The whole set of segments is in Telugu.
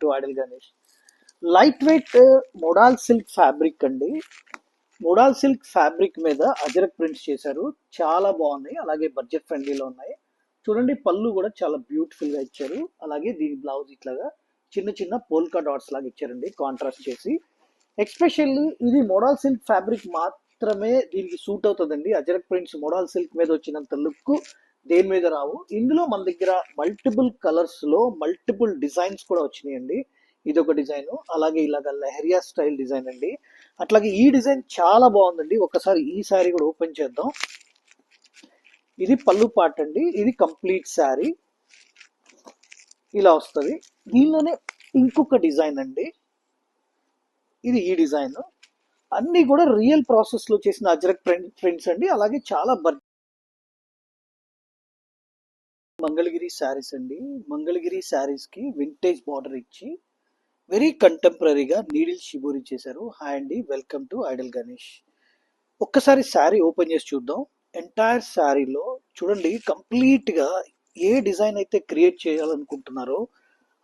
To Adil Ganesh. Light weight modal silk fabric అండి. మోడాల్ సిల్క్ ఫ్యాబ్రిక్ మీద అజరక్ ప్రింట్స్ చేశారు. చాలా బాగున్నాయి, అలాగే బడ్జెట్ ఫ్రెండ్లీలో ఉన్నాయి. చూడండి, పళ్ళు కూడా చాలా బ్యూటిఫుల్ గా ఇచ్చారు. అలాగే దీని బ్లౌజ్ ఇట్లాగా చిన్న చిన్న పోల్కా డాట్స్ లాగా ఇచ్చారండి, కాంట్రాస్ట్ చేసి. ఎక్స్పెషల్లీ ఇది మోడల్ సిల్క్ ఫ్యాబ్రిక్ మాత్రమే దీనికి సూట్ అవుతుందండి. అజరక్ ప్రింట్స్ మోడల్ సిల్క్ మీద వచ్చినంత లుక్ దేని మీద రావు. ఇందులో మన దగ్గర మల్టిపుల్ కలర్స్ లో మల్టిపుల్ డిజైన్స్ కూడా వచ్చినాయండి. ఇది ఒక డిజైన్, అలాగే ఇలాగ లెహరియా స్టైల్ డిజైన్ అండి. అట్లాగే ఈ డిజైన్ చాలా బాగుందండి. ఒకసారి ఈ శారీ కూడా ఓపెన్ చేద్దాం. ఇది పళ్ళు పార్ట్ అండి. ఇది కంప్లీట్ శారీ ఇలా వస్తుంది. దీనిలోనే ఇంకొక డిజైన్ అండి. ఇది ఈ డిజైన్. అన్ని కూడా రియల్ ప్రాసెస్ లో చేసిన అజరక్ ప్రింట్స్ అండి. అలాగే చాలా మంగళగిరి శారీస్ అండి. మంగళగిరి శారీస్ కి వింటేజ్ బార్డర్ ఇచ్చి వెరీ కంటెంపరీగా నీడిల్ షిబోరి చేశారు. హాయ్ అండి, వెల్కమ్ టు ఐడల్ గణేష్. ఒక్కసారి శారీ ఓపెన్ చేసి చూద్దాం. ఎంటైర్ శారీలో చూడండి, కంప్లీట్ గా ఏ డిజైన్ అయితే క్రియేట్ చేయాలనుకుంటున్నారో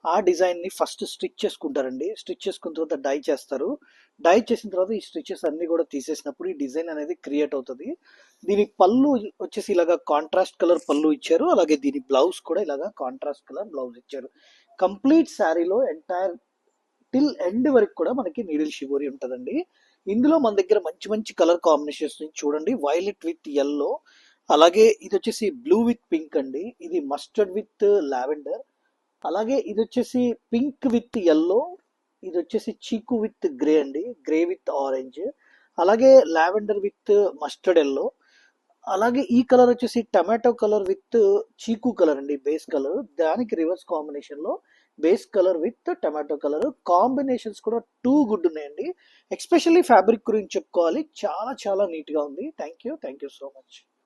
ఆ డిజైన్ ని ఫస్ట్ స్టిచ్ చేసుకుంటారండి. స్టిచ్ చేసుకున్న తర్వాత డై చేస్తారు. డై చేసిన తర్వాత ఈ స్టిచెస్ అన్ని కూడా తీసేసినప్పుడు ఈ డిజైన్ అనేది క్రియేట్ అవుతుంది. దీని పళ్ళు వచ్చేసి ఇలాగా కాంట్రాస్ట్ కలర్ పళ్ళు ఇచ్చారు. అలాగే దీని బ్లౌజ్ కూడా ఇలాగా కాంట్రాస్ట్ కలర్ బ్లౌజ్ ఇచ్చారు. కంప్లీట్ శారీలో ఎంటైర్ టిల్ ఎండ్ వరకు కూడా మనకి నీడిల్ షిబోరి ఉంటుందండి. ఇందులో మన దగ్గర మంచి మంచి కలర్ కాంబినేషన్స్ చూడండి. వైలెట్ విత్ ఎల్లో, అలాగే ఇది వచ్చేసి బ్లూ విత్ పింక్ అండి. ఇది మస్టర్డ్ విత్ లావెండర్, అలాగే ఇది వచ్చేసి పింక్ విత్ ఎల్లో, ఇది వచ్చేసి చీకు విత్ గ్రే అండి, గ్రే విత్ ఆరెంజ్, అలాగే లావెండర్ విత్ మస్టర్డ్ ఎల్లో, అలాగే ఈ కలర్ వచ్చేసి టమాటో కలర్ విత్ చీకు కలర్ అండి, బేస్ కలర్. దానికి రివర్స్ కాంబినేషన్ లో base colour with tomato colour combinations కూడా టూ గుడ్ ఉన్నాయండి. ఎస్పెషల్లీ ఫ్యాబ్రిక్ గురించి చెప్పుకోవాలి, చాలా చాలా నీట్ గా ఉంది. Thank you so much.